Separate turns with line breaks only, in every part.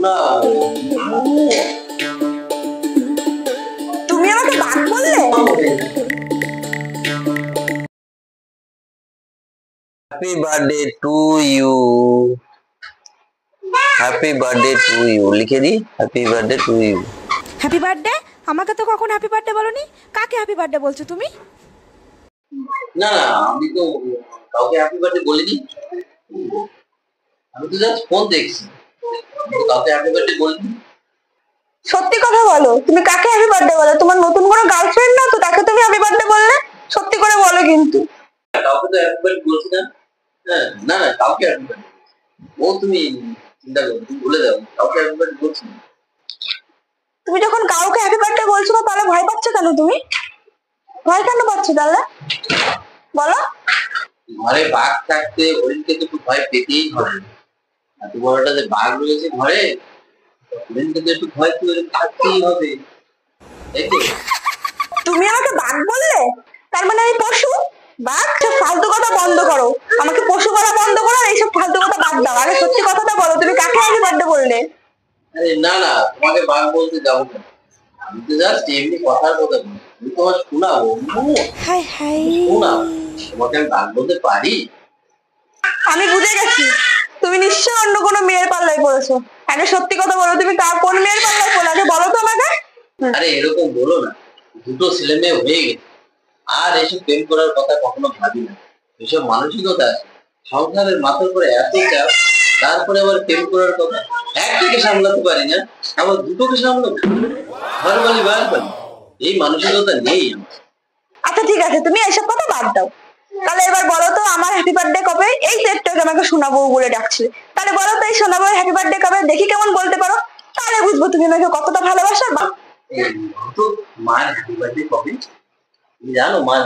না,
তুমি আমাকে বাঘ বললে?
Happy birthday to you, happy birthday to you লিখে দি, happy birthday to you.
Happy birthday? আমাকে তো কখন হ্যাপি বার্থডে বলনি। কাকে হ্যাপি বার্থডে বলছো তুমি?
না না, আমি তো কাউকে হ্যাপি বার্থডে বলিনি, আমি তো জাস্ট ফোন দেখছি, কাউকে হ্যাপি বার্থডে বলিনি।
সত্যি কথা বলো, তুমি কাকে হ্যাপি বার্থডে বলো? তোমার নতুন কোনো গার্লফ্রেন্ড না তো, তাকে তুমি হ্যাপি বার্থডে বললে? সত্যি করে বলো কিন্তু।
কাউকে তো হ্যাপি বার্থডে বলছি না। হ্যাঁ, না না, কাউকে হ্যাপি বার্থডে ও তুমি চিন্তা করো, তুমি ভুলে যাও, কাউকে হ্যাপি বার্থডে বলছি না।
তুমি যখন কাউকে হ্যাপি বার্থডে বলছো না, তাহলে ভয় পাচ্ছ কেন তুমি? ভয় কেন পাচ্ছ তাহলে বলো?
ঘরে বাঘ থাকতে হরিণকে তো একটু ভয় পেতেই হবে, এত বড়টা যে বাঘ রয়েছে ঘরে, হরিণকে তো একটু ভয় করে থাকতেই হবে, তাই তো?
তুমি আমাকে বাঘ বললে, তার মানে আমি পশু? বাঘ? সব ফালতু কথা বন্ধ করো, আমাকে পশু বলা বন্ধ করো, আর এইসব ফালতু কথা বাদ দাও। আগে সত্যি কথাটা বলো, তুমি কাকে হ্যাপি বার্থডে বললে?
আরে না না, তোমাকে বাঘ বলতে যাবো না, আমি তো জাস্ট এমনি কথার কথা বলি, তুমি তোমার শোনাবো,
হাই হাই,
শোনাবো, তোমাকে আমি বাঘ বলতে পারি?
আমি বুঝে গেছি, তুমি নিশ্চয়ই অন্য কোনো মেয়ের পাল্লায় পড়েছো। আগে সত্যি কথা বলো, তুমি কোন মেয়ের পাল্লায় পড়লে আগে বলো তো আমাকে।
আরে এরকম বলো না, দুটো ছেলে মেয়ে হয়ে গেছে, আর এসব প্রেম করার কথা কখনো ভাবি না, এসব মানসিকতা আছে, সংসারের মাথার উপরে এত চাপ, তারপরে আবার প্রেম করার কথা, একটাকে সামলাতে পারি না, আবার দুটোকে সামলাবো, ঘর বালি বার বালি, এই মানসিকতা নেই আমার।
আচ্ছা ঠিক আছে, তুমি এইসব কথা বাদ দাও। তাহলে এবার বলো তো, আমার হ্যাপি বার্থডে কবে? এই সেটটাকে আমাকে শোনাবো বলে ডাকছিলে, তাহলে বলো তো এই শোনাবো হ্যাপি বার্থডে কবে, দেখি কেমন বলতে পারো, তাহলে বুঝবো তুমি আমাকে কতটা ভালোবাসো।
এই তো, মার হ্যাপি বার্থডে কবে তুমি জানো? মার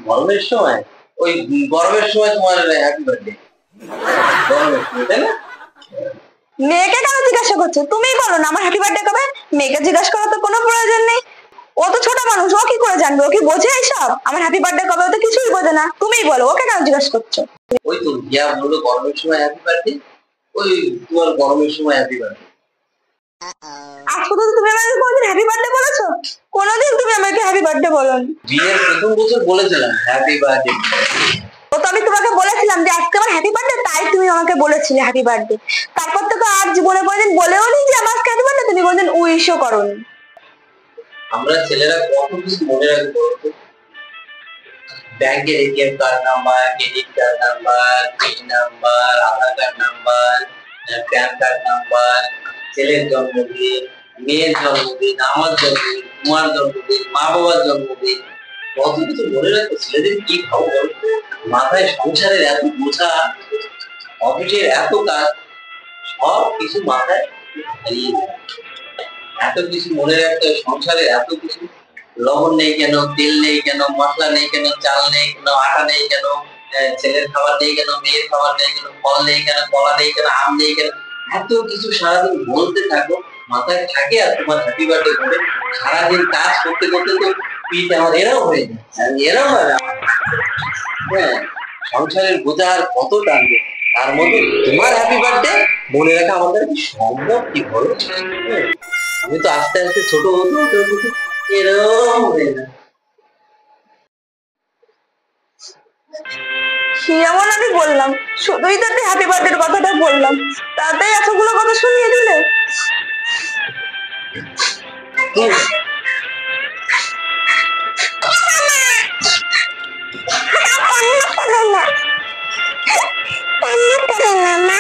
গরমের সময়, ওই গরমের সময় তোমার হ্যাপি বার্থডে, গরমের সময়, তাই না?
মেয়েকে কেন জিজ্ঞাসা করছো? তুমিই বলো না আমার হ্যাপি বার্থডে কবে। মেয়েকে জিজ্ঞাসা করার তো কোনো প্রয়োজন নেই, ও তো ছোট মানুষ, ও কি করে জানবে? ও কি বোঝে এইসব? আমার হ্যাপি বার্থডে কবে, ও তো কিছুই বোঝে না। তুমিই বলো, ওকে কেন জিজ্ঞাসা করছো?
ওই তো গিয়া বললো গরমের সময় হ্যাপি বার্থডে, ওই তোমার গরমের সময় হ্যাপি বার্থডে।
আজ পর্যন্ত তুমি আমাকে কোনোদিন হ্যাপি বার্থডে বলেছো? কোনোদিন তুমি আমাকে হ্যাপি বার্থডে বলোনি।
বিয়ের প্রথম বছর বলেছিলাম হ্যাপি বার্থডে।
ও তো আমি তোমাকে বলেছিলাম যে আজকে আমার হ্যাপি বার্থডে, তাই তুমি আমাকে বলেছিলে হ্যাপি বার্থডে। তারপর থেকে আর জীবনে কোনোদিন বলেও নি যে আমার হ্যাপি বার্থডে, তুমি কোনোদিন উইশও করোনি।
আমরা ছেলেরা কত কিছু মনে রাখি বলতো, ব্যাংকের ATM card number, credit card number, PIN number, Aadhaar card number, PAN card number, ছেলের জন্মদিন, মেয়ের জন্মদিন, আমার জন্মদিন, তোমার জন্মদিন, মা বাবার জন্মদিন, কত কিছু মনে রাখতো। ছেলেদের কি খাবো বলতো, মাথায় সংসারের এত বোঝা, অফিসের এত কাজ, সব কিছু মাথায় হারিয়ে যায়। এত কিছু মনে রাখতে হয়, সংসারের এত কিছু, লবণ নেই কেন, তেল নেই কেন, মশলা নেই কেন, চাল নেই কেন, আটা নেই কেন, ছেলের খাবার নেই কেন, মেয়ের খাবার নেই কেন, ফল নেই কেন, কলা নেই কেন, আম নেই কেন, এত কিছু সারাদিন বলতে থাকো, মাথায় থাকে। আর তোমার হ্যাপি বার্থডে করে সারাদিন কাজ করতে করতে তো পিঠ আমার এরাও হয়ে যায়, আর এরাও হয় না। হ্যাঁ, সংসারের বোঝা আর কত টানবে, তার মধ্যে তোমার হ্যাপি বার্থডে মনে রাখা আমাদের কি সম্ভব? কি বলো? হ্যাঁ, আমি তো আস্তে আস্তে ছোট হতে হতে হতে এরকম হয়ে যায়।
যেমন আমি বললাম, শুধুই তো হ্যাপি বার্থডে কথাটা বললাম, তাতে এতগুলো কথা শুনিয়ে দিলে।